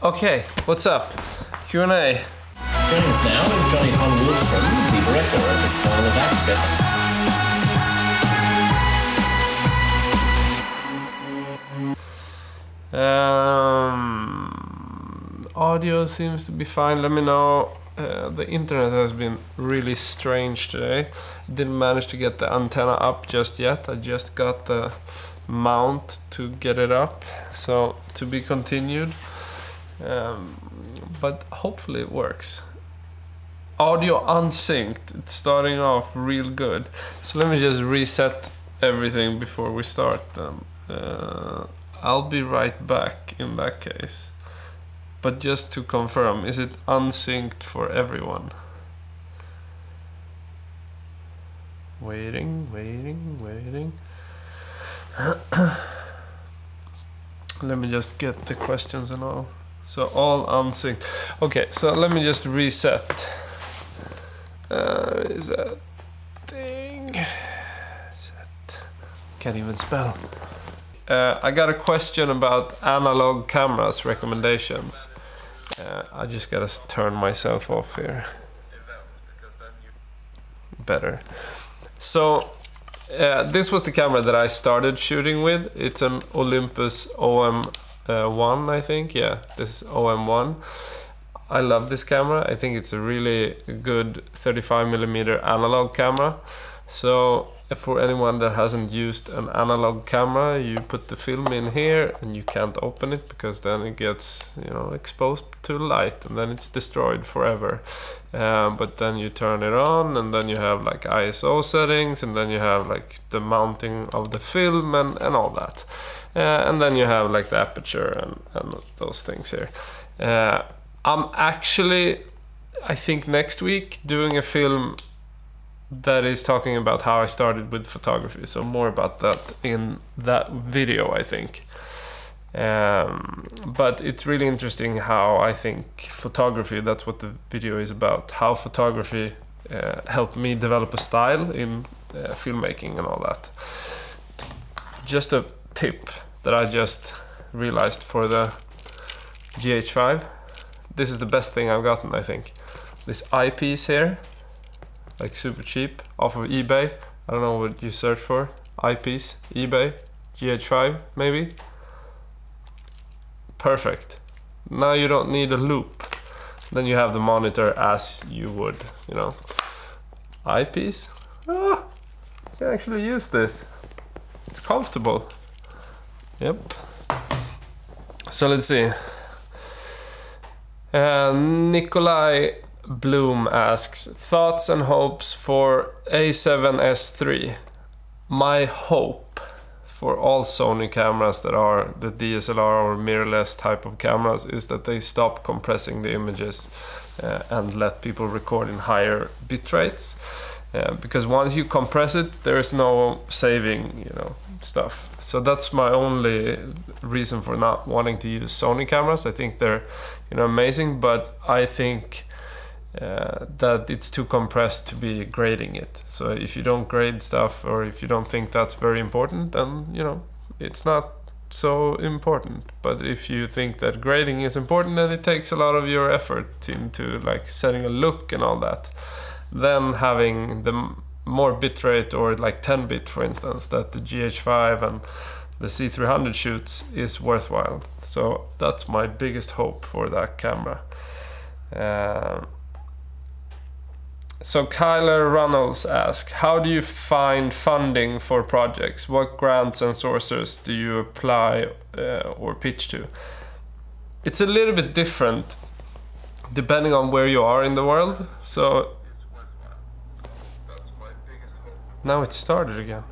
Okay, what's up? Q&A. Joining us now is Johnny Holmwood, the director of the Carl of Acts. Audio seems to be fine. Let me know. The internet has been really strange today. Didn't manage to get the antenna up just yet. I just got the mount to get it up. So to be continued. But hopefully it works. Audio unsynced. It's starting off real good. So let me just reset everything before we start then. I'll be right back in that case. But just to confirm, is it unsynced for everyone? Waiting. Let me just get the questions and all. So all unsynced. Okay, so let me just reset. Is that thing? Set. Can't even spell. I got a question about analog cameras recommendations. I just gotta turn myself off here. Better. So this was the camera that I started shooting with. It's an Olympus OM1, I think. Yeah, this is OM1. I love this camera. I think it's a really good 35mm analog camera. So for anyone that hasn't used an analog camera, you put the film in here and you can't open it because then it gets, you know, exposed to light and then it's destroyed forever. But then you turn it on and then you have like ISO settings and then you have like the mounting of the film and all that. And then you have like the aperture and those things here. I'm actually, I think next week, doing a film that is talking about how I started with photography, so more about that in that video, I think. But it's really interesting how I think photography, that's what the video is about, how photography helped me develop a style in filmmaking and all that. Just a tip that I just realized for the GH5. This is the best thing I've gotten, I think. This eyepiece here, like super cheap, off of eBay. I don't know what you search for. Eyepiece, eBay, GH5 maybe. Perfect. Now you don't need a loop. Then you have the monitor as you would, you know. Eyepiece. Ah, I can actually use this. It's comfortable. Yep. So let's see. Nikolai Bloom asks, thoughts and hopes for A7S III. My hope for all Sony cameras that are the DSLR or mirrorless type of cameras is that they stop compressing the images and let people record in higher bit rates. Because once you compress it, there is no saving, you know, stuff. So that's my only reason for not wanting to use Sony cameras. I think they're, you know, amazing, but I think that it's too compressed to be grading it. So if you don't grade stuff, or if you don't think that's very important, then, you know, it's not so important. But if you think that grading is important, then it takes a lot of your effort into like setting a look and all that. Then having the more bitrate, or like 10-bit for instance, that the GH5 and the C300 shoots, is worthwhile. So that's my biggest hope for that camera. So Kyler Runnels asks, how do you find funding for projects? What grants and sources do you apply or pitch to? It's a little bit different depending on where you are in the world. So now it started again.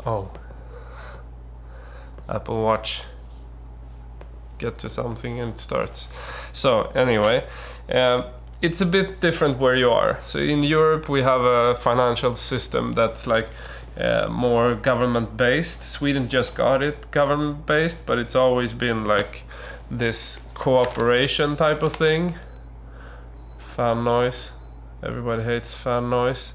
Oh. Apple Watch. Get to something and it starts. So anyway, it's a bit different where you are. So in Europe we have a financial system that's like more government based. Sweden just got it government based, but it's always been like this cooperation type of thing. Fan noise. Everybody hates fan noise.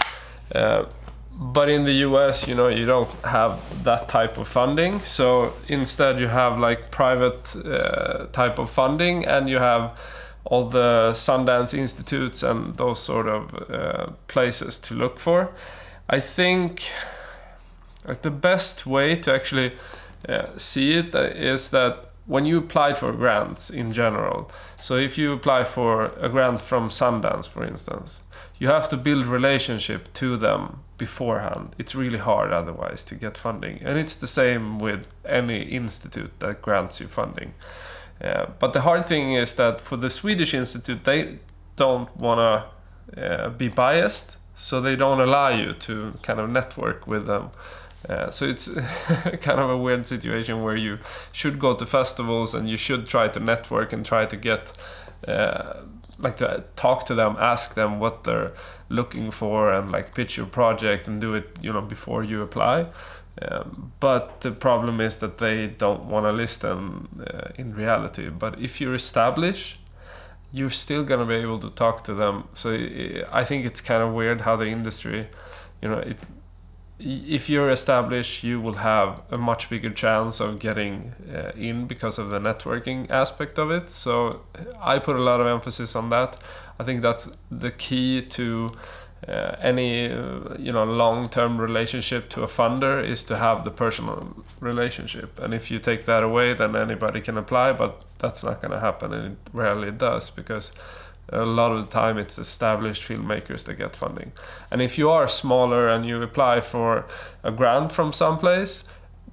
But in the US, you know, you don't have that type of funding. So instead you have like private type of funding, and you have all the Sundance Institutes and those sort of places to look for. I think like the best way to actually see it is that when you apply for grants in general, so if you apply for a grant from Sundance, for instance, you have to build relationship to them beforehand. It's really hard otherwise to get funding. And it's the same with any institute that grants you funding. But the hard thing is that for the Swedish institute, they don't want to be biased, so they don't allow you to kind of network with them. So it's kind of a weird situation where you should go to festivals and you should try to network and try to get like to talk to them, ask them what they're looking for, and like pitch your project and do it, you know, before you apply. But the problem is that they don't want to listen in reality. But if you're established, you're still gonna be able to talk to them. So I think it's kind of weird how the industry, you know, if you're established, you will have a much bigger chance of getting in because of the networking aspect of it. So I put a lot of emphasis on that. I think that's the key to any you know, long-term relationship to a funder, is to have the personal relationship. And if you take that away, then anybody can apply, but that's not going to happen, and it rarely does, because a lot of the time it's established filmmakers that get funding. And if you are smaller and you apply for a grant from someplace,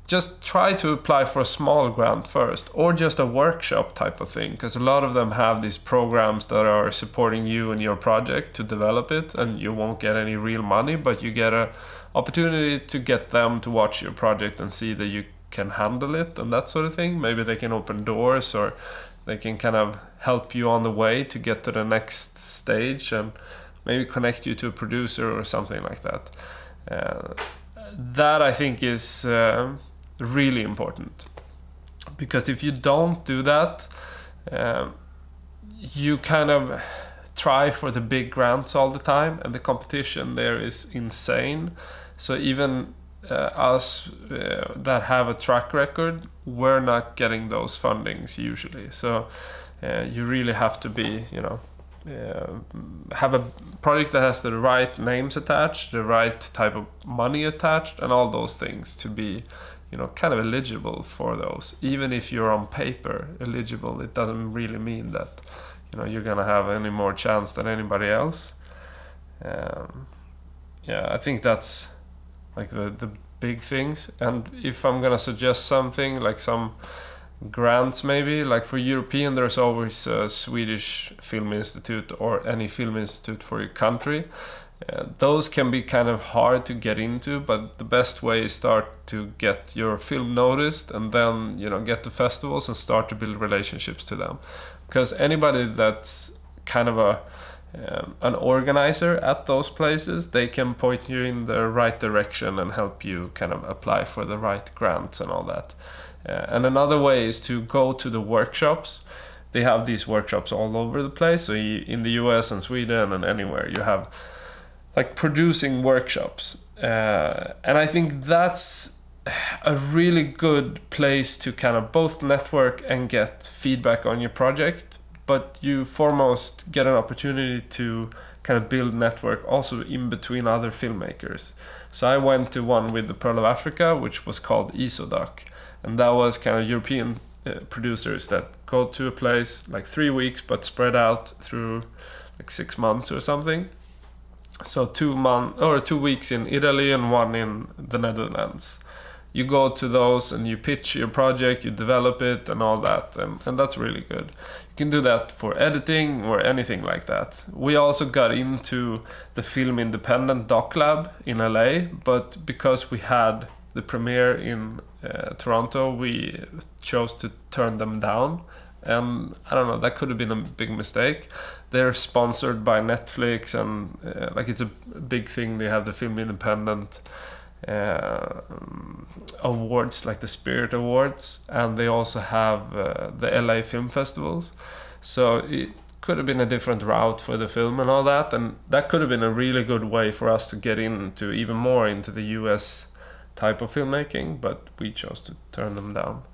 just try to apply for a small grant first, or just a workshop type of thing, because a lot of them have these programs that are supporting you and your project to develop it, and you won't get any real money, but you get an opportunity to get them to watch your project and see that you can handle it and that sort of thing. Maybe they can open doors, or they can kind of help you on the way to get to the next stage, and maybe connect you to a producer or something like that. That I think is really important, because if you don't do that, you kind of try for the big grants all the time, and the competition there is insane. So even us that have a track record, we're not getting those fundings usually. So you really have to be, you know, have a project that has the right names attached, the right type of money attached, and all those things to be, you know, kind of eligible for those. Even if you're on paper eligible, it doesn't really mean that, you know, you're gonna have any more chance than anybody else. Yeah, I think that's like the big things. And if I'm gonna suggest something, like some grants maybe, like for European, there's always a Swedish Film Institute or any film institute for your country. Those can be kind of hard to get into, but the best way is start to get your film noticed, and then, you know, get to festivals and start to build relationships to them. Because anybody that's kind of an organizer at those places, they can point you in the right direction and help you kind of apply for the right grants and all that. And another way is to go to the workshops. They have these workshops all over the place. So in the US and Sweden and anywhere, you have like producing workshops. And I think that's a really good place to kind of both network and get feedback on your project, but you foremost get an opportunity to kind of build network also in between other filmmakers. So I went to one with the Pearl of Africa, which was called Isodoc. And that was kind of European producers that go to a place like 3 weeks, but spread out through like 6 months or something. So 2 weeks in Italy and 1 in the Netherlands. You go to those and you pitch your project, you develop it and all that, and that's really good. You can do that for editing or anything like that. We also got into the Film Independent Doc Lab in LA, but because we had the premiere in Toronto, we chose to turn them down. And I don't know, that could have been a big mistake. They're sponsored by Netflix, and like it's a big thing. They have the Film Independent awards, like the Spirit Awards, and they also have the LA Film Festivals. So could have been a different route for the film and all that, and that could have been a really good way for us to get into even more into the US type of filmmaking, but we chose to turn them down.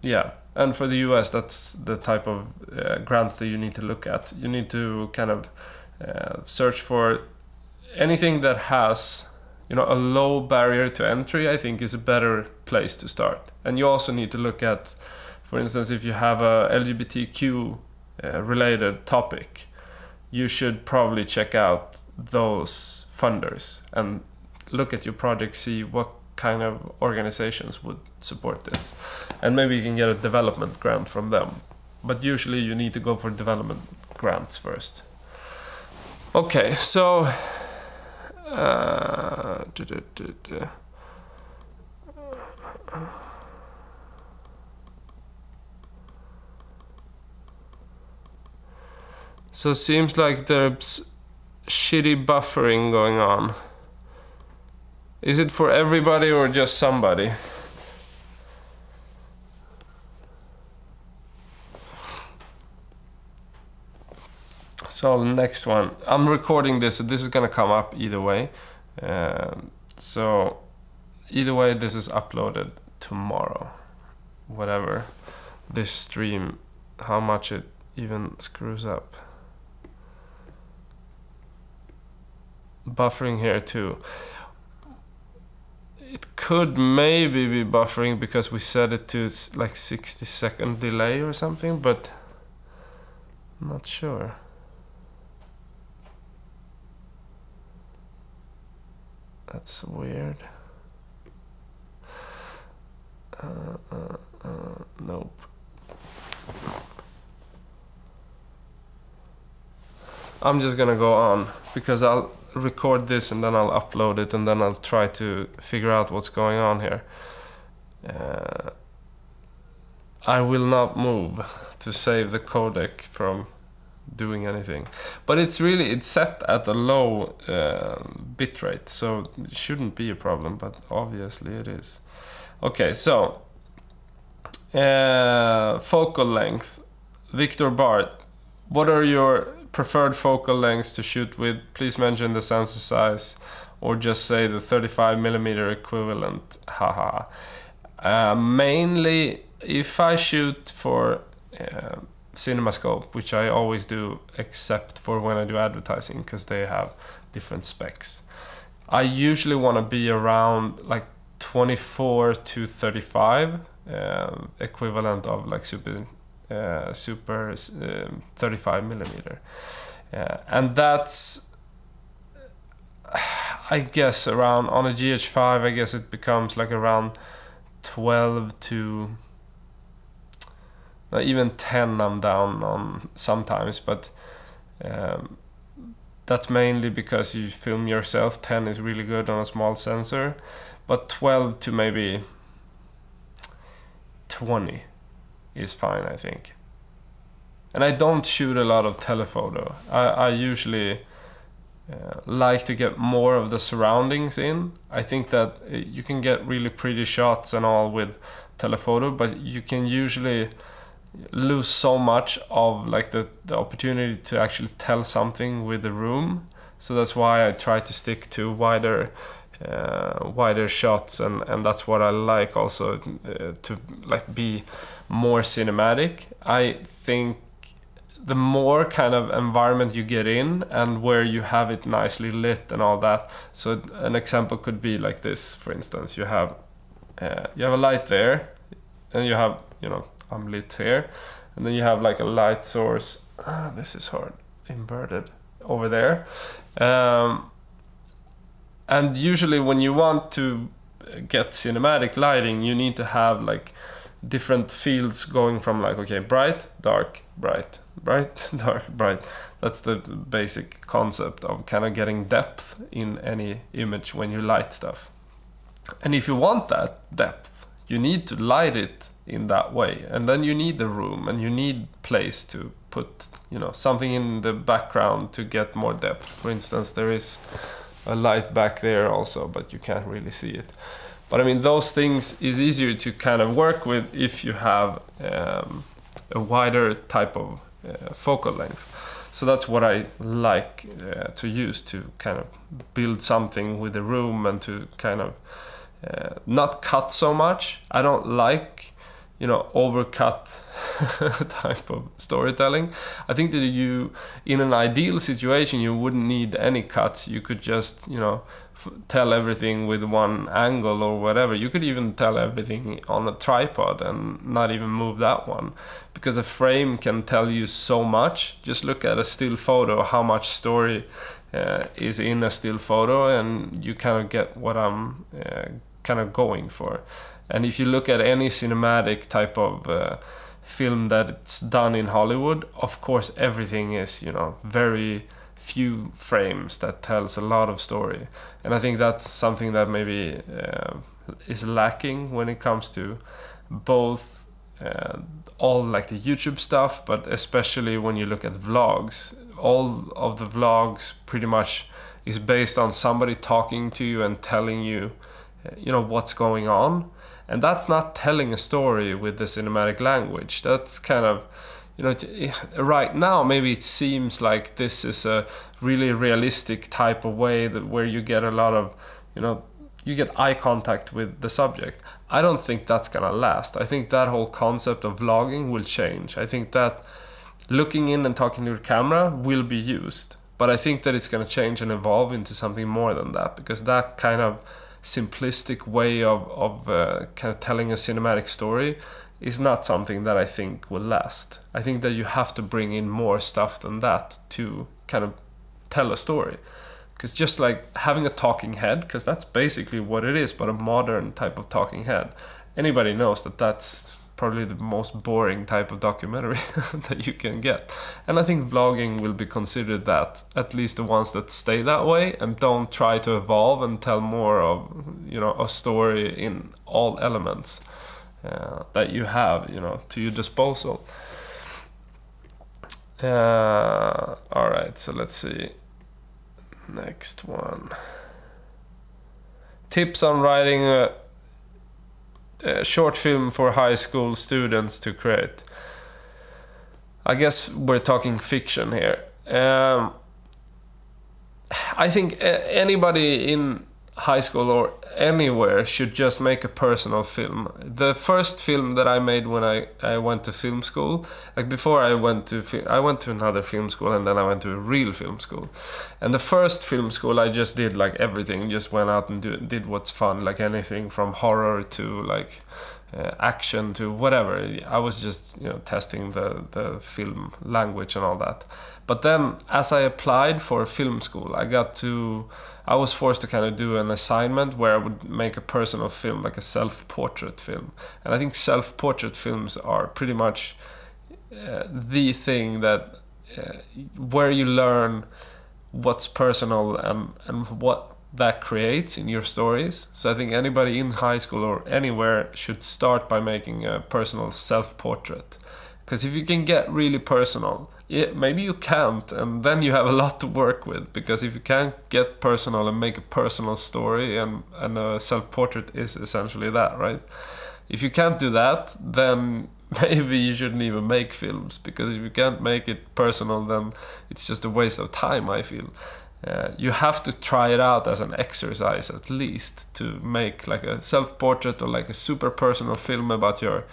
Yeah, and for the US, that's the type of grants that you need to look at. You need to kind of search for anything that has, you know, a low barrier to entry. I think is a better place to start. And you also need to look at, for instance, if you have a LGBTQ related topic, you should probably check out those funders and look at your project, see what kind of organizations would support this, and maybe you can get a development grant from them. But usually you need to go for development grants first. Okay, so so it seems like there's shitty buffering going on. Is it for everybody or just somebody? So next one. I'm recording this, so this is gonna come up either way. So either way, this is uploaded tomorrow. Whatever this stream, how much it even screws up. Buffering here too. It could maybe be buffering because we set it to like 60-second delay or something, but I'm not sure. That's weird. Nope. I'm just gonna go on because I'll record this and then I'll upload it and then I'll try to figure out what's going on here. I will not move to save the codec from doing anything, but it's set at a low bitrate, so it shouldn't be a problem, but obviously it is. Okay, so focal length. Victor Bart, what are your preferred focal lengths to shoot with? Please mention the sensor size or just say the 35mm equivalent. Haha. Mainly if I shoot for CinemaScope, which I always do except for when I do advertising because they have different specs, I usually want to be around like 24 to 35, equivalent of like super 35mm, and that's, I guess, around on a GH5. I guess it becomes like around 12 to even 10. I'm down on sometimes, but that's mainly because you film yourself. 10 is really good on a small sensor, but 12 to maybe 20 is fine, I think. And I don't shoot a lot of telephoto. I usually like to get more of the surroundings in. I think that you can get really pretty shots and all with telephoto, but you can usually lose so much of like the opportunity to actually tell something with the room. So that's why I try to stick to wider shots, and that's what I like also, to like be more cinematic. I think the more kind of environment you get in and where you have it nicely lit and all that. So an example could be like this, for instance. You have a light there, and you have, you know, I'm lit here, and then you have like a light source, this is hard, inverted, over there. And usually when you want to get cinematic lighting, you need to have like different fields going from like, okay, bright, dark, bright, bright, dark, bright. That's the basic concept of kind of getting depth in any image when you light stuff. And if you want that depth, you need to light it in that way, and then you need the room and you need place to put, you know, something in the background to get more depth. For instance, there is a light back there also, but you can't really see it. But I mean, those things is easier to kind of work with if you have a wider type of focal length. So that's what I like to use to kind of build something with the room and to kind of not cut so much. I don't like, you know, overcut type of storytelling. I think that you, in an ideal situation, you wouldn't need any cuts. You could just, you know, tell everything with one angle or whatever. You could even tell everything on a tripod and not even move that one, because a frame can tell you so much. Just look at a still photo, how much story is in a still photo, and you kind of get what I'm kind of going for. And if you look at any cinematic type of film that's done in Hollywood, of course everything is, you know, very few frames that tells a lot of story. And I think that's something that maybe is lacking when it comes to both all like the YouTube stuff, but especially when you look at vlogs. All of the vlogs pretty much is based on somebody talking to you and telling you, you know, what's going on. And that's not telling a story with the cinematic language. That's kind of, you know, right now maybe it seems like this is a really realistic type of way that where you get a lot of, you know, you get eye contact with the subject. I don't think that's gonna last. I think that whole concept of vlogging will change. I think that looking in and talking to the camera will be used, but I think that it's gonna change and evolve into something more than that, because that kind of simplistic way of kind of telling a cinematic story is not something that I think will last. I think that you have to bring in more stuff than that to kind of tell a story. Because just like having a talking head, because that's basically what it is, but a modern type of talking head, anybody knows that that's probably the most boring type of documentary that you can get. And I think vlogging will be considered that, at least the ones that stay that way and don't try to evolve and tell more of, you know, a story in all elements that you have, you know, to your disposal. All right, so let's see. Next one. Tips on writing a short film for high school students to create. I guess we're talking fiction here. I think anybody in high school or anywhere should just make a personal film. The first film that I made when I went to film school, like before I went to another film school and then I went to a real film school. And the first film school I just did like everything, just went out and did what's fun, like anything from horror to like action to whatever. I was just, you know, testing the film language and all that. But then as I applied for film school, I was forced to kind of do an assignment where I would make a personal film, like a self-portrait film. And I think self-portrait films are pretty much the thing that where you learn what's personal and what that creates in your stories. So I think anybody in high school or anywhere should start by making a personal self-portrait. Because if you can get really personal, maybe you can't, and then you have a lot to work with. Because if you can't get personal and make a personal story, and a self-portrait is essentially that, right? If you can't do that, then maybe you shouldn't even make films. Because if you can't make it personal, then it's just a waste of time, I feel. You have to try it out as an exercise at least to make like a self-portrait or like a super personal film about your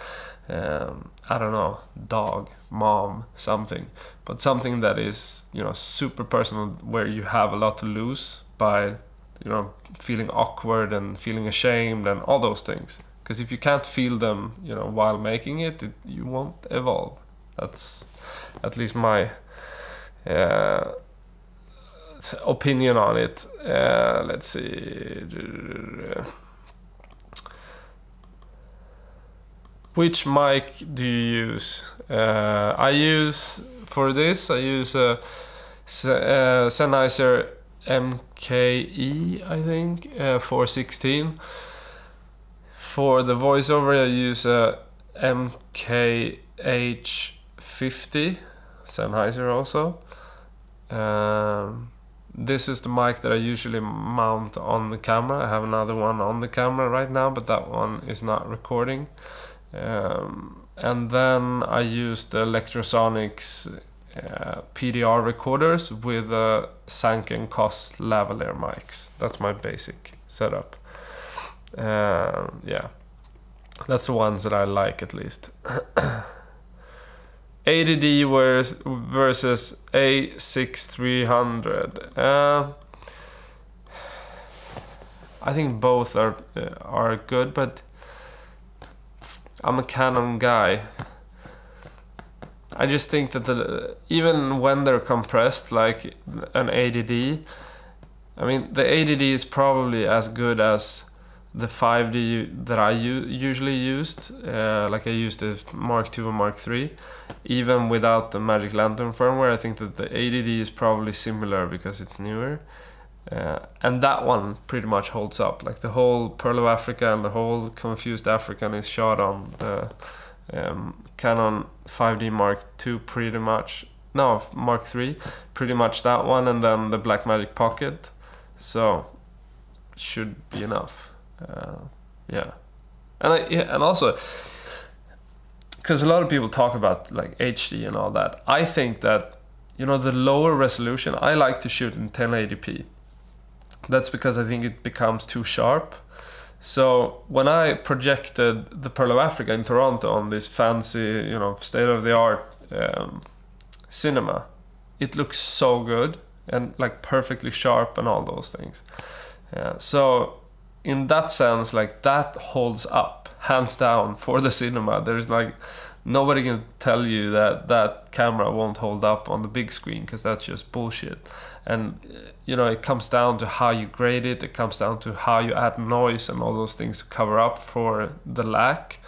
I don't know, dog, mom, something, but something that is, you know, super personal, where you have a lot to lose by, you know, feeling awkward and feeling ashamed and all those things. Because if you can't feel them, you know, while making it, you won't evolve. That's at least my opinion on it. Let's see. Which mic do you use? I use a Sennheiser MKE, I think, 416. For the voiceover, I use a MKH50, Sennheiser also. This is the mic that I usually mount on the camera. I have another one on the camera right now, but that one is not recording. and then I used the Electrosonics PDR recorders with Sanken COS lavalier mics. That's my basic setup. Yeah, that's the ones that I like at least. 80D versus A6300. I think both are good, but I'm a Canon guy. I just think that even when they're compressed like an 80D, I mean the 80D is probably as good as the 5D that I usually used. Like I used the Mark II and Mark III, even without the Magic Lantern firmware. I think that the 80D is probably similar because it's newer. And that one pretty much holds up. Like the whole Pearl of Africa and the whole Confused African is shot on the Canon 5D Mark II pretty much. No, Mark III, pretty much that one, and then the Blackmagic Pocket. So should be enough. Yeah, and also because a lot of people talk about like HD and all that. I think that, you know, the lower resolution, I like to shoot in 1080p. That's because I think it becomes too sharp. So when I projected the Pearl of Africa in Toronto on this fancy, you know, state-of-the-art cinema, it looks so good and like perfectly sharp and all those things. So in that sense, like that holds up hands down for the cinema. There's like nobody can tell you that that camera won't hold up on the big screen, because that's just bullshit. And you know, it comes down to how you grade it. It comes down to how you add noise and all those things to cover up for the lack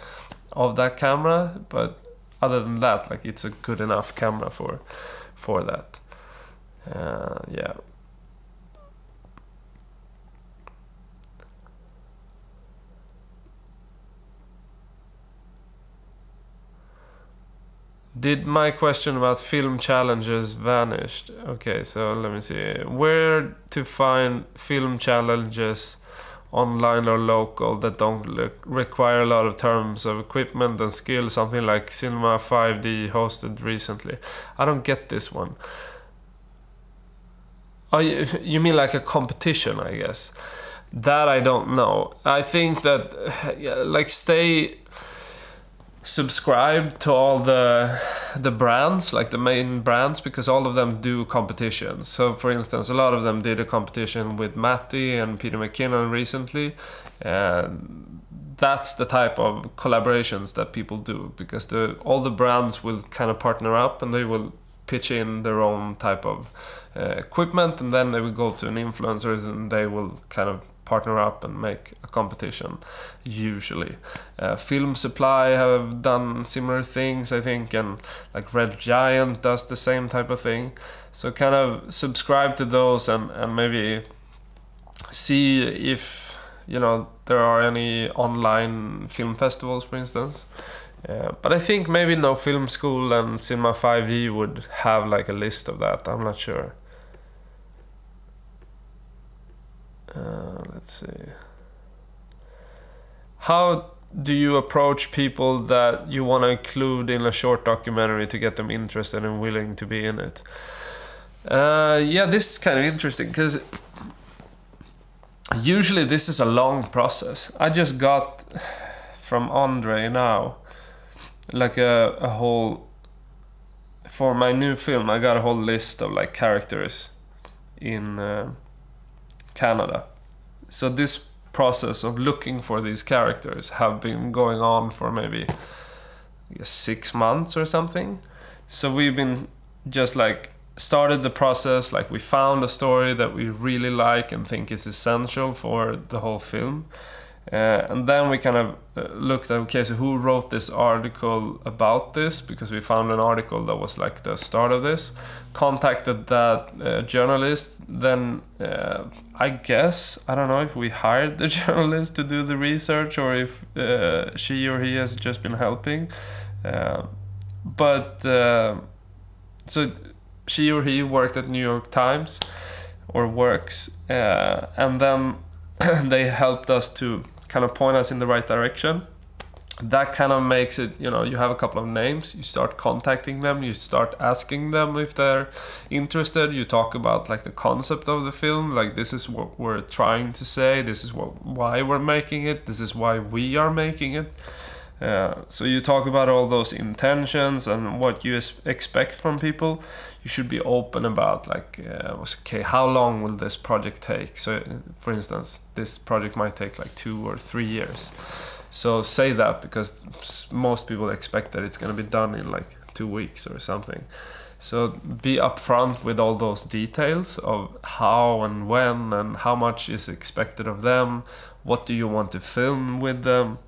of that camera. But other than that, like it's a good enough camera for that. Yeah. Did my question about film challenges vanished? Okay, so let me see. Where to find film challenges online or local that don't require a lot of terms of equipment and skill, something like Cinema 5D hosted recently. I don't get this one. Oh, you mean like a competition, I guess. That I don't know. I think that like stay subscribe to all the brands, like the main brands, because all of them do competitions. So for instance, a lot of them did a competition with Matty and Peter McKinnon recently, and that's the type of collaborations that people do, because all the brands will kind of partner up and they will pitch in their own type of equipment, and then they will go to an influencers and they will kind of partner up and make a competition, usually. Film Supply have done similar things, I think, and like Red Giant does the same type of thing. So kind of subscribe to those and maybe see if, you know, there are any online film festivals, for instance. But I think maybe No Film School and Cinema 5D would have like a list of that. I'm not sure. Let's see. How do you approach people that you want to include in a short documentary to get them interested and willing to be in it? Yeah, this is kind of interesting, because usually this is a long process. I just got from Andre now like a whole, for my new film, I got a whole list of like characters in Canada. So this process of looking for these characters have been going on for maybe 6 months or something. So we've been just like started the process, like we found a story that we really like and think is essential for the whole film. And then we kind of looked at, okay, so who wrote this article about this? Because we found an article that was like the start of this. Contacted that journalist. Then I guess, I don't know if we hired the journalist to do the research or if she or he has just been helping. So she or he worked at New York Times, or works, and then they helped us to kind of point us in the right direction. that kind of makes it, you know, you have a couple of names, you start contacting them, you start asking them if they're interested, you talk about like the concept of the film, like this is what we're trying to say, this is why we're making it, this is why we are making it. So you talk about all those intentions and what you expect from people. You should be open about like, okay, how long will this project take? So for instance, this project might take like 2 or 3 years. So say that, because most people expect that it's going to be done in like 2 weeks or something. So be upfront with all those details of how and when and how much is expected of them. What do you want to film with them?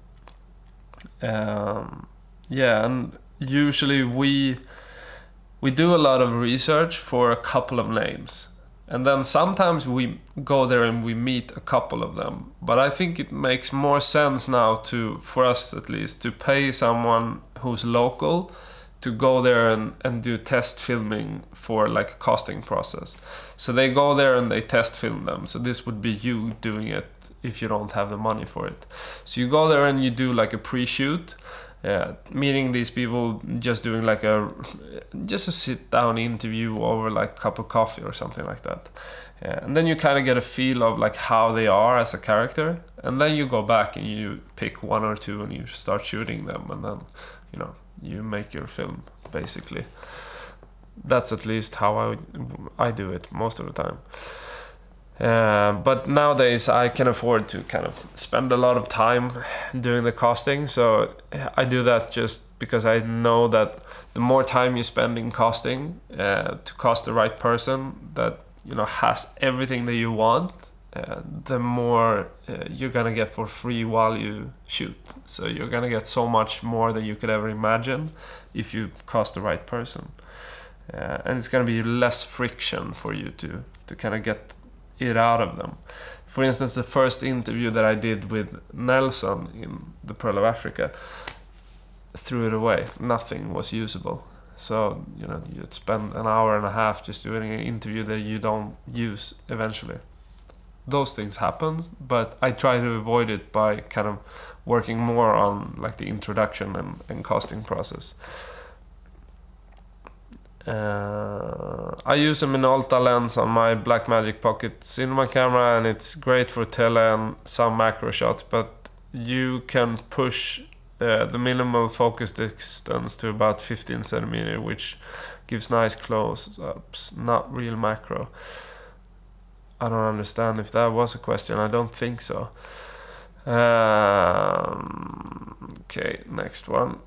Yeah, and usually we do a lot of research for a couple of names. And then sometimes we go there and we meet a couple of them. But I think it makes more sense now for us at least, to pay someone who's local to go there and do test filming for like a casting process. So they go there and they test film them. So this would be you doing it if you don't have the money for it. So you go there and you do like a pre-shoot, meeting these people, just doing like a sit down interview over like a cup of coffee or something like that. And then you kind of get a feel of like how they are as a character, and then you go back and you pick 1 or 2 and you start shooting them, and then, you know, you make your film basically. That's at least how I do it most of the time. But nowadays I can afford to kind of spend a lot of time doing the casting, so I do that just because I know that the more time you spend in casting to cast the right person that, you know, has everything that you want, the more you're gonna get for free while you shoot. So you're gonna get so much more than you could ever imagine if you cast the right person, and it's gonna be less friction for you to kind of get it out of them. For instance, the first interview that I did with Nelson in The Pearl of Africa, threw it away. Nothing was usable. So, you know, you'd spend an hour and a half just doing an interview that you don't use eventually. Those things happen, but I try to avoid it by kind of working more on like the introduction and casting process. I use a Minolta lens on my Blackmagic Pocket cinema camera, and it's great for tele and some macro shots, but you can push the minimal focus distance to about 15 centimeter, which gives nice close-ups, not real macro. I don't understand if that was a question. I don't think so. Okay, next one.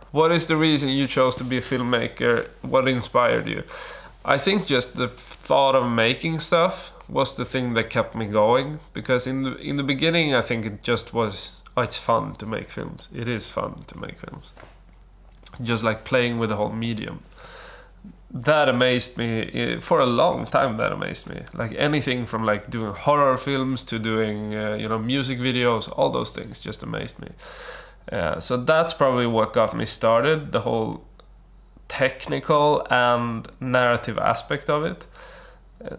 What is the reason you chose to be a filmmaker? What inspired you? I think just the thought of making stuff was the thing that kept me going, because in the beginning I think it just was, oh, it's fun to make films. It is fun to make films. Just like playing with the whole medium. That amazed me for a long time. That amazed me. Like anything from like doing horror films to doing you know, music videos, all those things just amazed me. So that's probably what got me started, the whole technical and narrative aspect of it.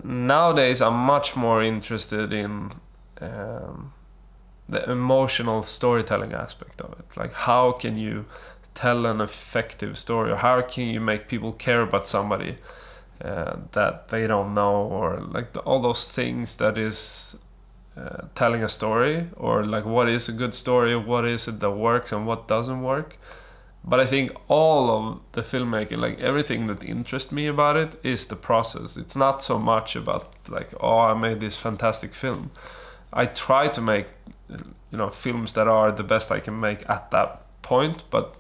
Nowadays I'm much more interested in the emotional storytelling aspect of it. Like, how can you tell an effective story, or how can you make people care about somebody that they don't know, or like all those things that is telling a story, or like what is a good story, what is it that works and what doesn't work. But I think all of the filmmaking, like everything that interests me about it, is the process. It's not so much about like, oh, I made this fantastic film. I try to make, you know, films that are the best I can make at that point, but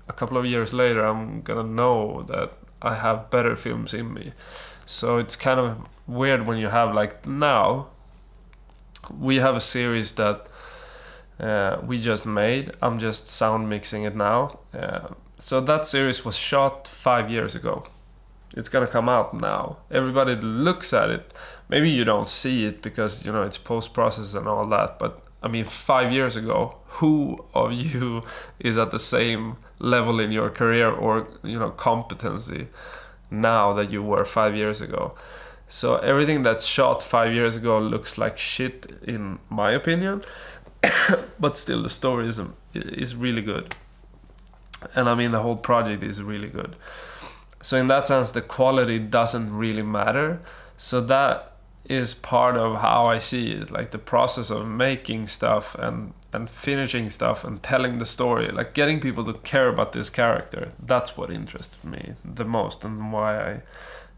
a couple of years later I'm gonna know that I have better films in me. So it's kind of weird when you have, like, now we have a series that we just made. I'm just sound mixing it now. So that series was shot 5 years ago. It's gonna come out now. Everybody looks at it. Maybe you don't see it because, you know, it's post-process and all that, but I mean, 5 years ago, who of you is at the same level in your career or, you know, competency now that you were 5 years ago? So everything that's shot 5 years ago looks like shit, in my opinion. but still the story is really good. And I mean, the whole project is really good. So in that sense, the quality doesn't really matter. So that is part of how I see it, like the process of making stuff and finishing stuff and telling the story, like getting people to care about this character. That's what interests me the most, and why I,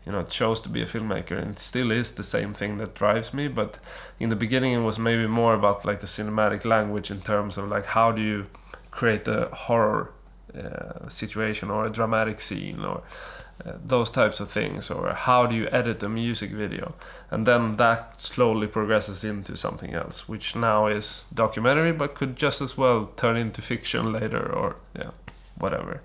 you know, chose to be a filmmaker. And it still is the same thing that drives me, but in the beginning it was maybe more about like the cinematic language, in terms of like how do you create a horror situation or a dramatic scene, or those types of things, or how do you edit a music video. And then that slowly progresses into something else, which now is documentary, but could just as well turn into fiction later, or yeah, whatever.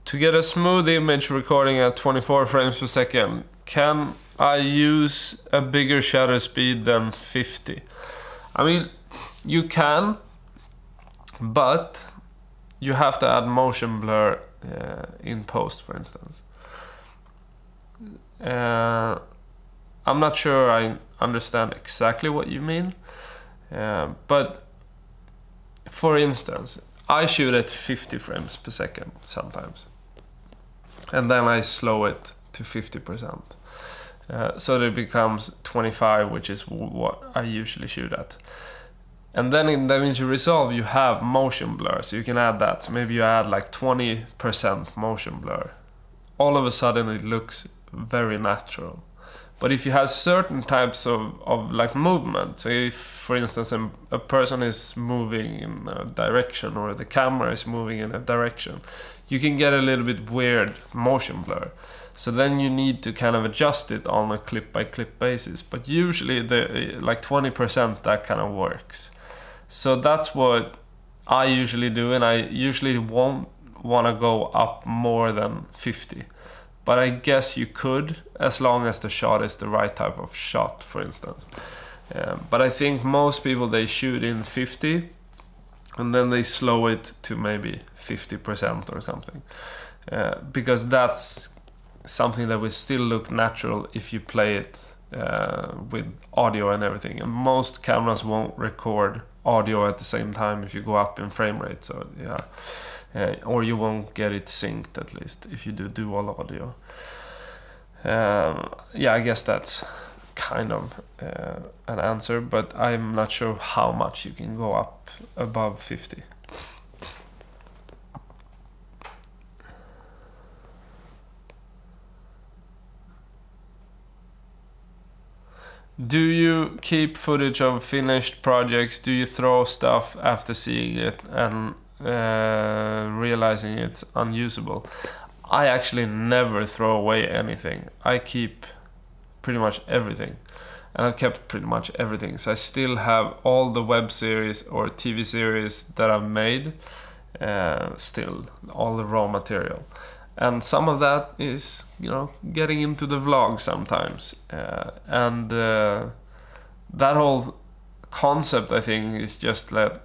To get a smooth image recording at 24 frames per second, can I use a bigger shutter speed than 50? I mean, you can, but you have to add motion blur in post, for instance. I'm not sure I understand exactly what you mean, but for instance, I shoot at 50 frames per second sometimes, and then I slow it to 50%. So that it becomes 25, which is what I usually shoot at. And then in DaVinci Resolve you have motion blur, so you can add that. So maybe you add like 20% motion blur. All of a sudden it looks very natural. But if you have certain types of like movement, so if for instance a person is moving in a direction, or the camera is moving in a direction, you can get a little bit weird motion blur. So then you need to kind of adjust it on a clip by clip basis. But usually the like 20% that kind of works. So that's what I usually do, and I usually won't want to go up more than 50. But I guess you could, as long as the shot is the right type of shot, for instance. But I think most people, they shoot in 50 and then they slow it to maybe 50% or something. Because that's something that will still look natural if you play it with audio and everything. And most cameras won't record audio at the same time if you go up in frame rate. So yeah. Or you won't get it synced, at least if you do dual audio. Yeah, I guess that's kind of an answer, but I'm not sure how much you can go up above 50. Do you keep footage of finished projects? Do you throw stuff after seeing it and realizing it's unusable? I actually never throw away anything. I keep pretty much everything, and I've kept pretty much everything. So I still have all the web series or TV series that I've made, still all the raw material, and some of that is, you know, getting into the vlog sometimes, and that whole concept, I think, is just that,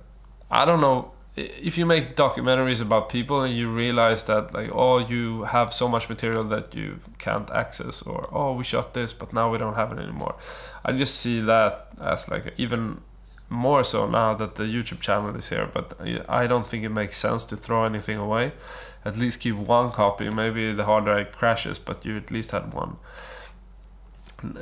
I don't know, if you make documentaries about people and you realize that, like, oh, you have so much material that you can't access, or oh, we shot this but now we don't have it anymore. I just see that as like, even more so now that the YouTube channel is here, but I don't think it makes sense to throw anything away. At least keep one copy. Maybe the hard drive crashes, but you at least had one.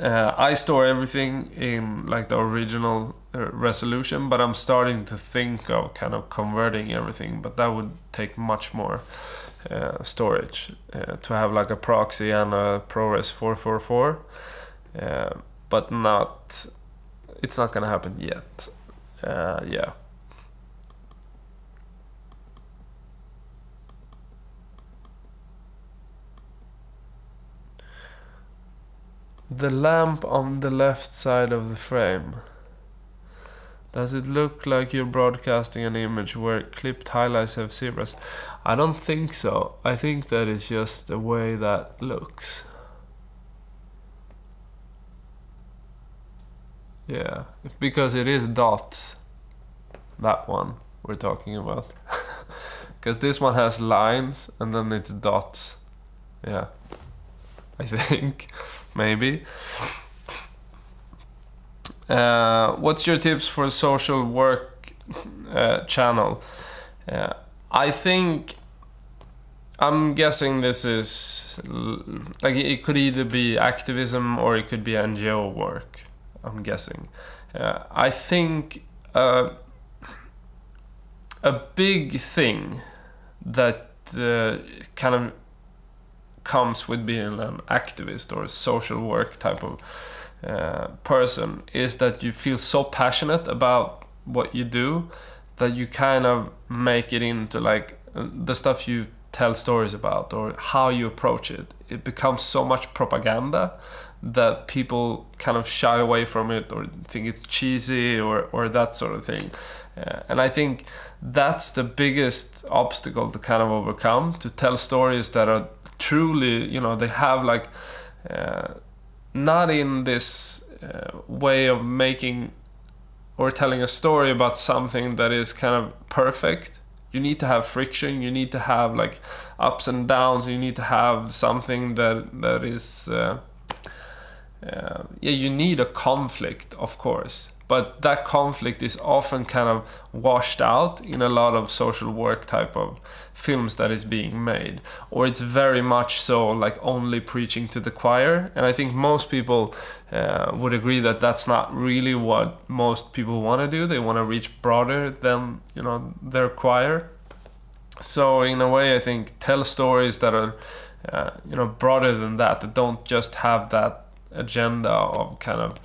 I store everything in like the original resolution, but I'm starting to think of kind of converting everything, but that would take much more storage to have like a proxy and a ProRes 444, but it's not gonna happen yet. Yeah. The lamp on the left side of the frame. Does it look like you're broadcasting an image where clipped highlights have zebras? I don't think so. I think that is just the way that looks. Yeah, because it is dots. That one we're talking about. Because this one has lines and then it's dots. Yeah, I think. Maybe. What's your tips for social work channel? I think, I'm guessing this is like, it could either be activism or it could be NGO work, I'm guessing. I think a big thing that kind of comes with being an activist or a social work type of person is that you feel so passionate about what you do that you kind of make it into like the stuff you tell stories about or how you approach it. It becomes so much propaganda that people kind of shy away from it or think it's cheesy or that sort of thing. And I think that's the biggest obstacle to kind of overcome, to tell stories that are truly, you know, they have like not in this way of making or telling a story about something that is kind of perfect. You need to have friction, you need to have like ups and downs, you need to have something that is you need a conflict, of course, but that conflict is often kind of washed out in a lot of social work type of films that is being made, or it's very much so like only preaching to the choir. And I think most people would agree that that's not really what most people want to do. They want to reach broader than, you know, their choir. So in a way, I think tell stories that are you know, broader than that don't just have that agenda of kind of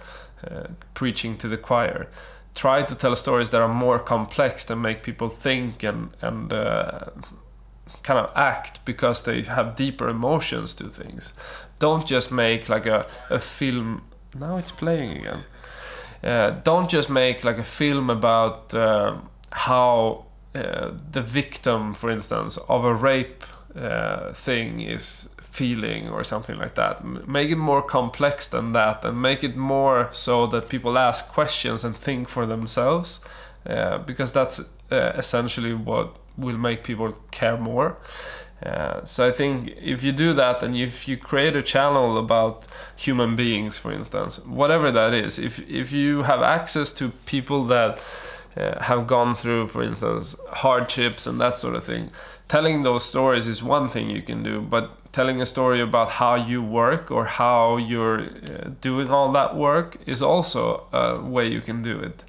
preaching to the choir. Try to tell stories that are more complex, that make people think and kind of act because they have deeper emotions to things. Don't just make like a film. Now it's playing again. Don't just make like a film about how the victim, for instance, of a rape thing is feeling or something like that. Make it more complex than that, and make it more so that people ask questions and think for themselves, because that's essentially what will make people care more. So I think if you do that, and if you create a channel about human beings, for instance, whatever that is, if you have access to people that have gone through, for instance, hardships and that sort of thing, telling those stories is one thing you can do, but telling a story about how you work or how you're doing all that work is also a way you can do it.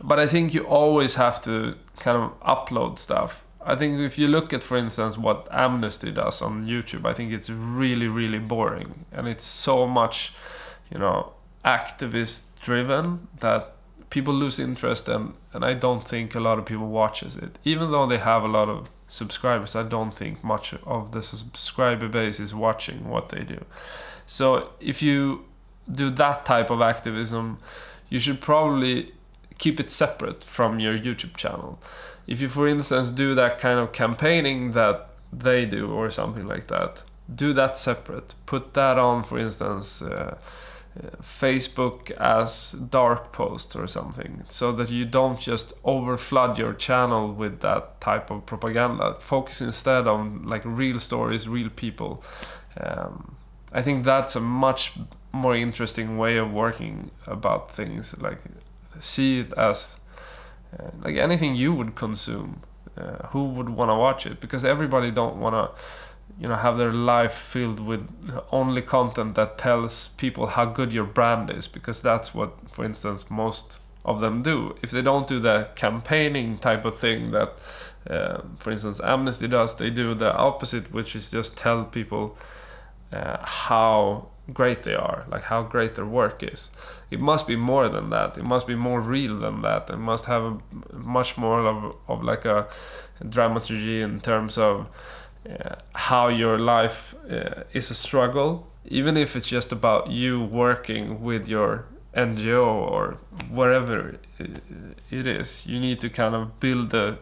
But I think you always have to kind of upload stuff. I think if you look at, for instance, what Amnesty does on YouTube, I think it's really, really boring. And it's so much, you know, activist driven that people lose interest, and I don't think a lot of people watches it. Even though they have a lot of subscribers, I don't think much of the subscriber base is watching what they do. So if you do that type of activism, you should probably keep it separate from your YouTube channel. If you, for instance, do that kind of campaigning that they do or something like that, do that separate. Put that on, for instance, Facebook as dark posts or something, so that you don't just overflood your channel with that type of propaganda. Focus instead on like real stories, real people. I think that's a much more interesting way of working about things. Like, see it as like anything you would consume. Who would want to watch it? Because everybody don't want to, you know, have their life filled with only content that tells people how good your brand is, because that's what, for instance, most of them do. If they don't do the campaigning type of thing that, for instance, Amnesty does, they do the opposite, which is just tell people how great they are, like how great their work is. It must be more than that. It must be more real than that. It must have a much more of like a dramaturgy in terms of how your life is a struggle, even if it's just about you working with your NGO or wherever it is. You need to kind of build a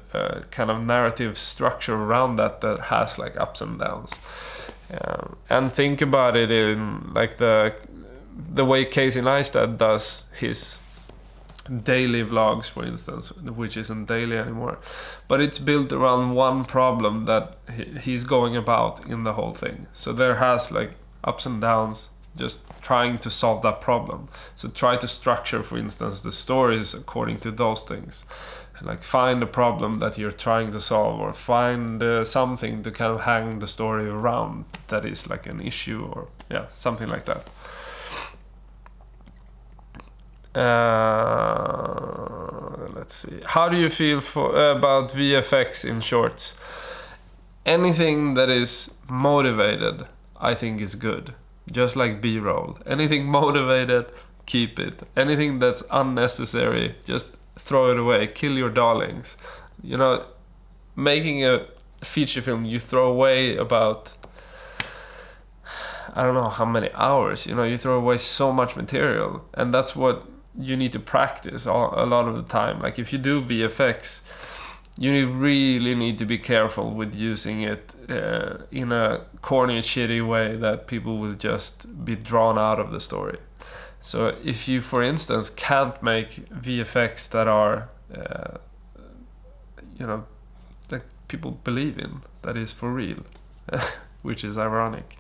kind of narrative structure around that has like ups and downs. And think about it in like the way Casey Neistat does his daily vlogs, for instance, which isn't daily anymore, but it's built around one problem that he's going about in the whole thing. So there has like ups and downs, just trying to solve that problem. So try to structure, for instance, the stories according to those things. Like find a problem that you're trying to solve, or find something to kind of hang the story around that is like an issue, or yeah, something like that. Let's see. How do you feel about VFX in shorts? Anything that is motivated, I think is good. Just like B-roll. Anything motivated, keep it. Anything that's unnecessary, just throw it away. Kill your darlings. You know, making a feature film, you throw away about, I don't know how many hours. You know, you throw away so much material, and that's what you need to practice a lot of the time. Like if you do VFX, you really need to be careful with using it in a corny, shitty way that people will just be drawn out of the story. So if you, for instance, can't make VFX that are, you know, that people believe in, that is for real, which is ironic,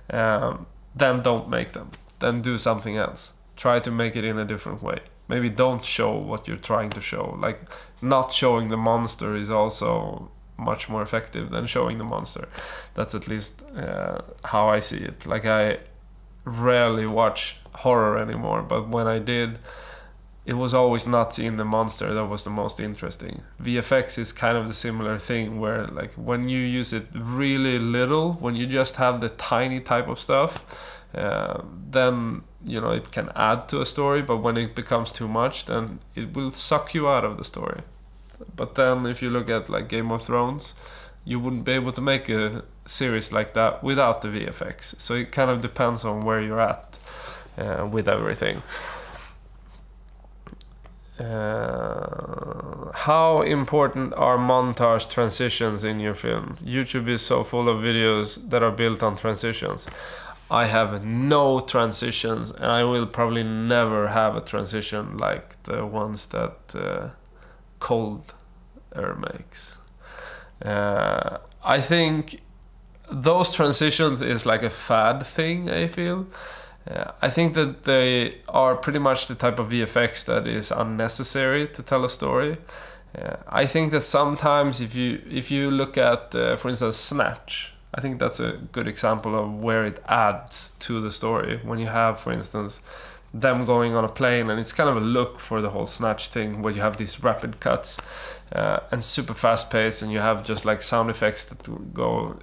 then don't make them. Then do something else. Try to make it in a different way. Maybe don't show what you're trying to show. Like not showing the monster is also much more effective than showing the monster. That's at least how I see it. Like I rarely watch horror anymore, but when I did, it was always not seeing the monster that was the most interesting. VFX is kind of the similar thing, where like when you use it really little, when you just have the tiny type of stuff, then you know it can add to a story, but when it becomes too much, then it will suck you out of the story. But then if you look at like Game of Thrones, you wouldn't be able to make a series like that without the VFX. So it kind of depends on where you're at with everything. How important are montage transitions in your film? YouTube is so full of videos that are built on transitions. I have no transitions, and I will probably never have a transition like the ones that Cold Air makes. I think those transitions is like a fad thing, I feel. I think that they are pretty much the type of VFX that is unnecessary to tell a story. I think that sometimes if you look at, for instance, Snatch, I think that's a good example of where it adds to the story. When you have, for instance, them going on a plane, and it's kind of a look for the whole Snatch thing, where you have these rapid cuts and super fast pace, and you have just like sound effects that go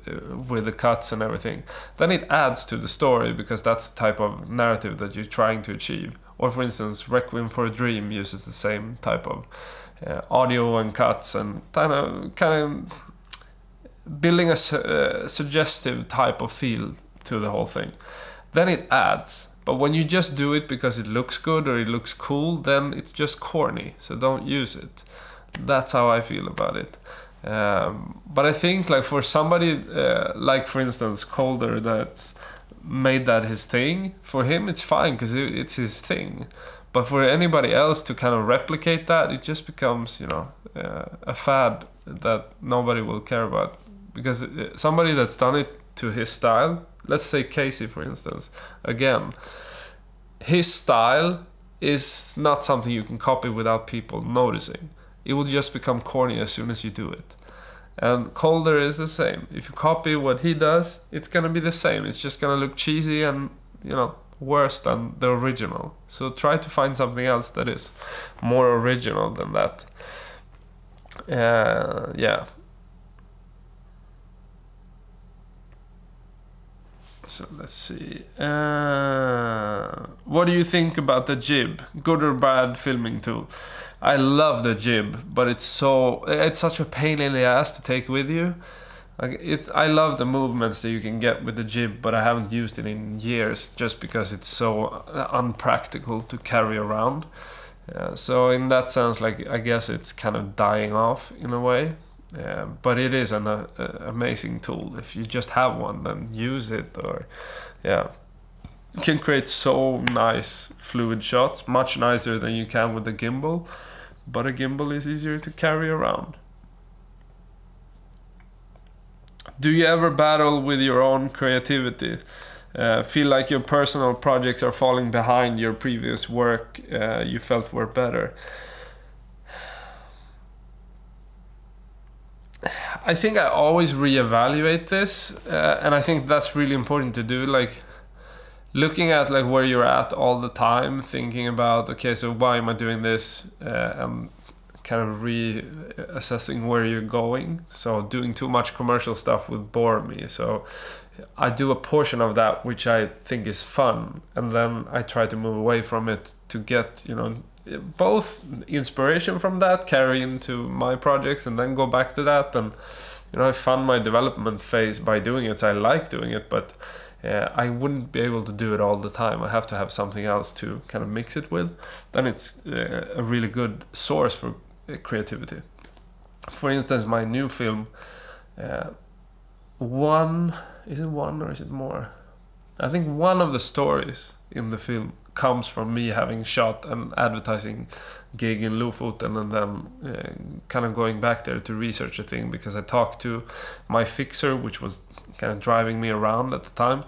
with the cuts and everything. Then it adds to the story, because that's the type of narrative that you're trying to achieve. Or for instance, Requiem for a Dream uses the same type of audio and cuts, and kind of building a suggestive type of feel to the whole thing. Then it adds. But when you just do it because it looks good or it looks cool, then it's just corny. So don't use it. That's how I feel about it. But I think like for somebody like, for instance, Colder, that's made that his thing, for him it's fine because it's his thing. But for anybody else to kind of replicate that, it just becomes, you know, a fad that nobody will care about. Because somebody that's done it to his style, let's say Casey, for instance, again, his style is not something you can copy without people noticing. It will just become corny as soon as you do it. And Colder is the same. If you copy what he does, it's gonna be the same. It's just gonna look cheesy and, you know, worse than the original. So try to find something else that is more original than that. Yeah. So let's see. What do you think about the jib? Good or bad filming tool? I love the jib, but it's such a pain in the ass to take with you Like I love the movements that you can get with the jib, but I haven't used it in years just because it's so unpractical to carry around. So in that sense, like I guess it's kind of dying off in a way. But it is an amazing tool. If you just have one, then use it. Or yeah, you can create so nice fluid shots, much nicer than you can with the gimbal. But a gimbal is easier to carry around. Do you ever battle with your own creativity? Feel like your personal projects are falling behind your previous work you felt were better? I think I always reevaluate this, and I think that's really important to do. Like looking at like where you're at all the time, thinking about, okay, so why am I doing this, and kind of reassessing where you're going. So doing too much commercial stuff would bore me. So I do a portion of that which I think is fun, and then I try to move away from it to get, you know, both inspiration from that, carry into my projects, and then go back to that. And you know, I fund my development phase by doing it, so I like doing it, but I wouldn't be able to do it all the time. I have to have something else to kind of mix it with. Then it's a really good source for creativity. For instance, my new film, is it one or is it more? I think one of the stories in the film comes from me having shot an advertising gig in Lofoten, and then kind of going back there to research a thing because I talked to my fixer, which was kind of driving me around at the time.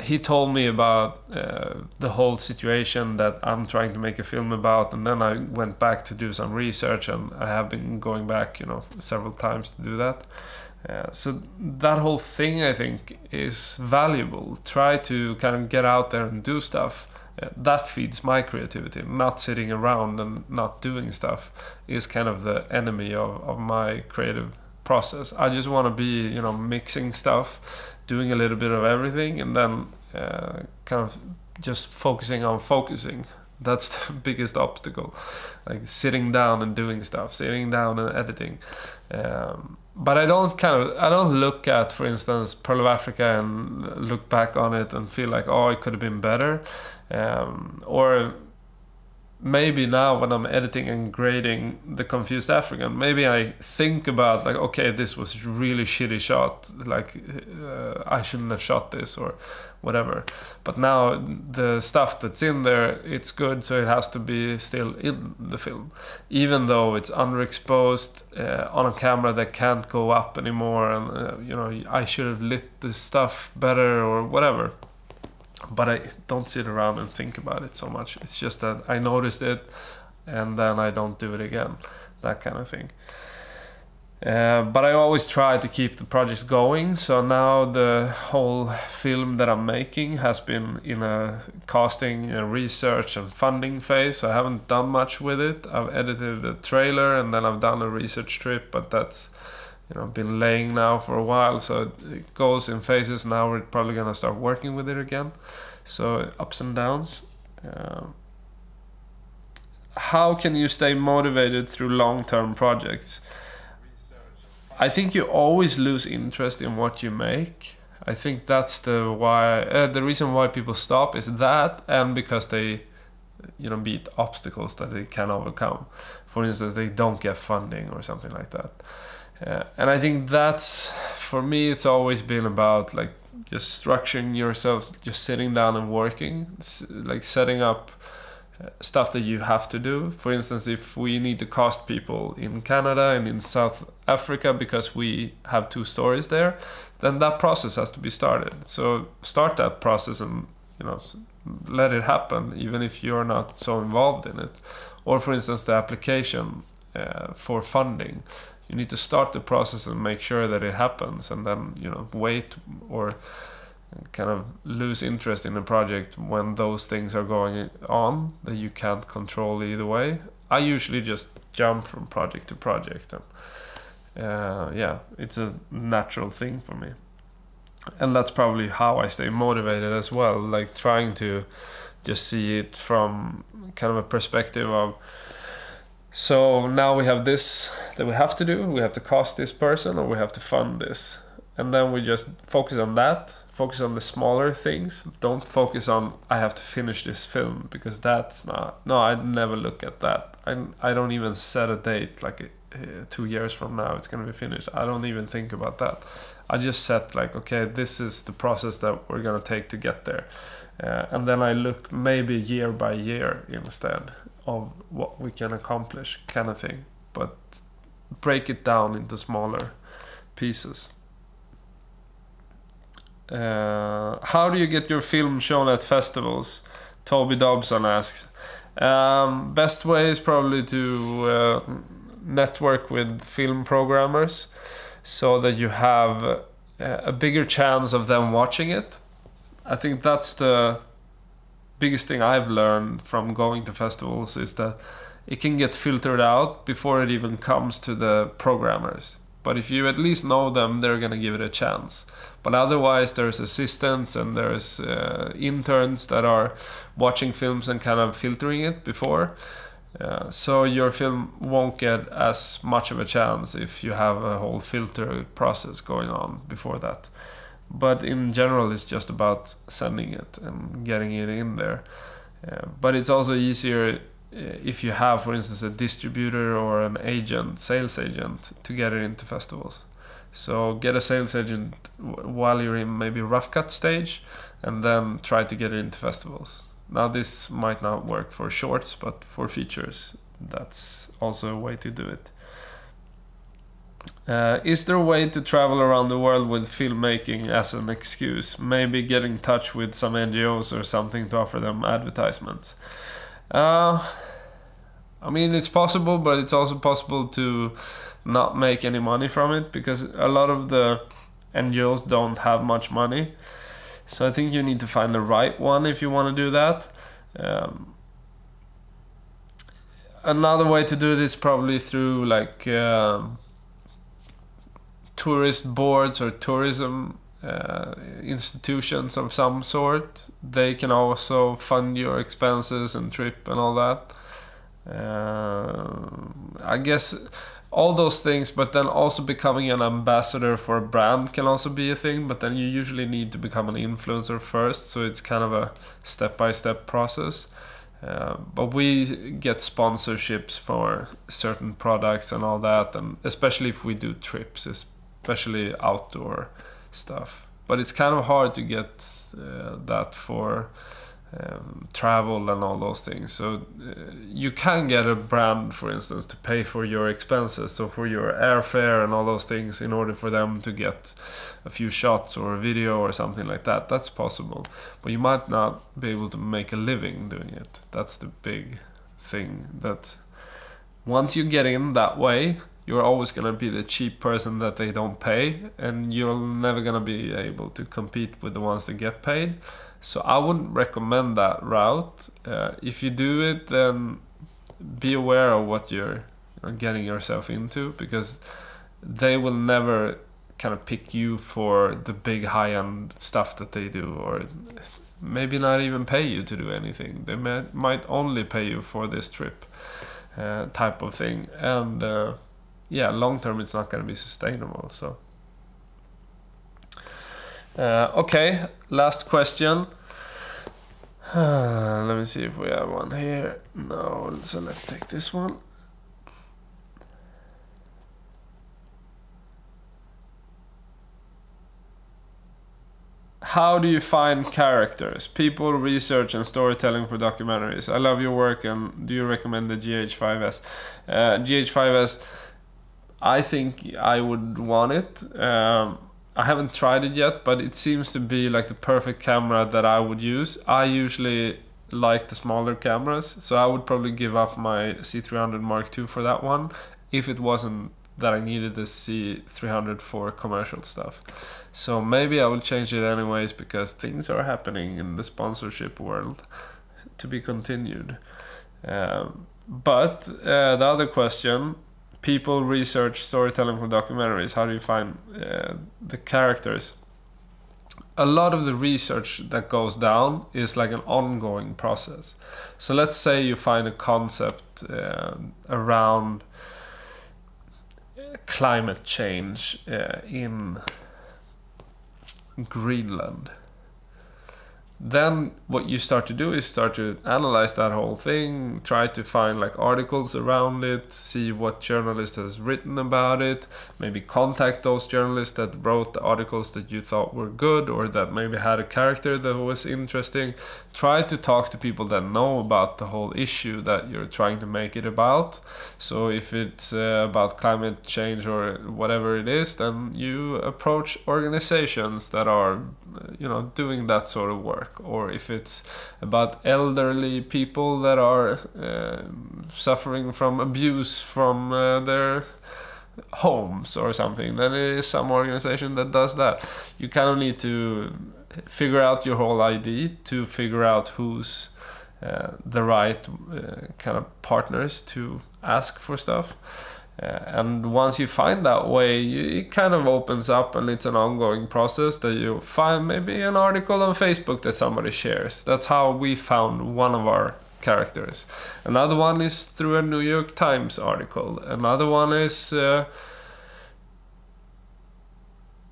He told me about the whole situation that I'm trying to make a film about, and then I went back to do some research, and I have been going back, you know, several times to do that. So that whole thing, I think, is valuable. Try to kind of get out there and do stuff. That feeds my creativity. Not sitting around and not doing stuff is kind of the enemy of my creative process. I just want to be, you know, mixing stuff, doing a little bit of everything, and then kind of just focusing on focusing. That's the biggest obstacle, like sitting down and doing stuff, sitting down and editing. But I don't look at, for instance, Pearl of Africa and look back on it and feel like, oh, it could have been better. Or maybe now when I'm editing and grading The Confused African, maybe I think about like, okay, this was really shitty shot, like I shouldn't have shot this or whatever. But now the stuff that's in there, it's good, so it has to be still in the film, even though it's underexposed on a camera that can't go up anymore, and you know, I should have lit this stuff better or whatever. But I don't sit around and think about it so much. It's just that I noticed it and then I don't do it again, that kind of thing. But I always try to keep the projects going. So now the whole film that I'm making has been in a casting and research and funding phase. So I haven't done much with it. I've edited the trailer and then I've done a research trip, but that's, you know, been laying now for a while, so it goes in phases. Now we're probably gonna start working with it again, so ups and downs. How can you stay motivated through long-term projects? I think you always lose interest in what you make. I think that's the reason why people stop is that, and because they, you know, meet obstacles that they can overcome. For instance, they don't get funding or something like that. And I think that's, for me, it's always been about like just structuring yourself, just sitting down and working, like setting up stuff that you have to do. For instance, if we need to cast people in Canada and in South Africa because we have 2 stories there, then that process has to be started. So start that process and, you know, let it happen, even if you're not so involved in it. Or for instance, the application for funding. You need to start the process and make sure that it happens, and then, you know, wait or kind of lose interest in a project when those things are going on that you can't control either way. I usually just jump from project to project, and yeah, it's a natural thing for me. And that's probably how I stay motivated as well, like trying to just see it from kind of a perspective of So now we have this that we have to do. We have to cast this person, or we have to fund this. And then we just focus on that. Focus on the smaller things. Don't focus on, I have to finish this film, because that's not... No, I never look at that. I don't even set a date, like 2 years from now it's going to be finished. I don't even think about that. I just set like, okay, this is the process that we're going to take to get there. And then I look maybe year by year instead of what we can accomplish, kind of thing. But break it down into smaller pieces. How do you get your film shown at festivals? Toby Dobson asks. Best way is probably to network with film programmers, so that you have a bigger chance of them watching it. I think that's the biggest thing I've learned from going to festivals, is that it can get filtered out before it even comes to the programmers. But if you at least know them, they're gonna give it a chance. But otherwise, there's assistants and there's interns that are watching films and kind of filtering it before. So your film won't get as much of a chance if you have a whole filter process going on before that. But in general, it's just about sending it and getting it in there. But it's also easier if you have, for instance, a distributor or an agent, sales agent, to get it into festivals. So get a sales agent while you're in maybe rough cut stage, and then try to get it into festivals. Now this might not work for shorts, but for features, that's also a way to do it. Is there a way to travel around the world with filmmaking as an excuse? Maybe get in touch with some NGOs or something to offer them advertisements. I mean, it's possible, but it's also possible to not make any money from it, because a lot of the NGOs don't have much money. So I think you need to find the right one if you want to do that. Another way to do this probably through like tourist boards or tourism institutions of some sort. They can also fund your expenses and trip and all that. I guess all those things, but then also becoming an ambassador for a brand can also be a thing, but then you usually need to become an influencer first, so it's kind of a step-by-step process. But we get sponsorships for certain products and all that, and especially if we do trips, especially outdoor stuff. But it's kind of hard to get that for travel and all those things. So you can get a brand, for instance, to pay for your expenses, so for your airfare and all those things, in order for them to get a few shots or a video or something like that. That's possible, but you might not be able to make a living doing it. That's the big thing, that once you get in that way, you're always going to be the cheap person that they don't pay, and you're never going to be able to compete with the ones that get paid. So I wouldn't recommend that route. If you do it, then be aware of what you're getting yourself into, because they will never kind of pick you for the big high-end stuff that they do, or maybe not even pay you to do anything. They might only pay you for this trip type of thing. And yeah, long term it's not going to be sustainable. So okay, last question. Let me see if we have one here. No, so let's take this one. How do you find characters, people, research and storytelling for documentaries? I love your work, and do you recommend the GH5S? GH5S, I think I would want it. I haven't tried it yet, but it seems to be like the perfect camera that I would use. I usually like the smaller cameras, so I would probably give up my C300 Mark II for that one, if it wasn't that I needed the C300 for commercial stuff. So maybe I will change it anyways, because things are happening in the sponsorship world, to be continued. But the other question, people, research, storytelling for documentaries, how do you find the characters? a lot of the research that goes down is like an ongoing process. So let's say you find a concept around climate change in Greenland. Then what you start to do is start to analyze that whole thing, try to find like articles around it, see what journalist has written about it, maybe contact those journalists that wrote the articles that you thought were good or that maybe had a character that was interesting. Try to talk to people that know about the whole issue that you're trying to make it about. So if it's about climate change or whatever it is, then you approach organizations that are doing that sort of work. Or if it's about elderly people that are suffering from abuse from their homes or something, then it is some organization that does that. You kind of need to figure out your whole idea to figure out who's the right kind of partners to ask for stuff. And once you find that way, it kind of opens up, and it's an ongoing process that you find maybe an article on Facebook that somebody shares. That's how we found one of our characters. Another one is through a New York Times article. Another one is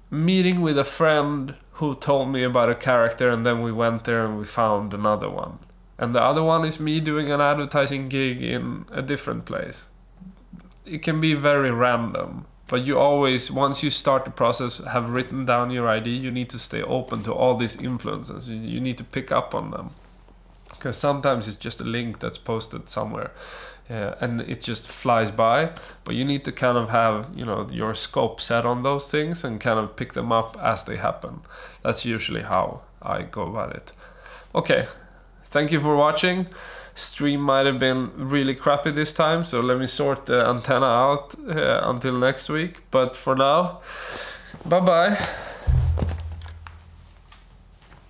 meeting with a friend who told me about a character, and then we went there and we found another one. And the other one is me doing an advertising gig in a different place. It can be very random, but you always, once you start the process, have written down your idea, you need to stay open to all these influences. You need to pick up on them, because sometimes it's just a link that's posted somewhere and it just flies by, but you need to kind of have your scope set on those things and kind of pick them up as they happen. That's usually how I go about it. Okay, thank you for watching. Stream might have been really crappy this time, so let me sort the antenna out until next week. But for now, bye bye.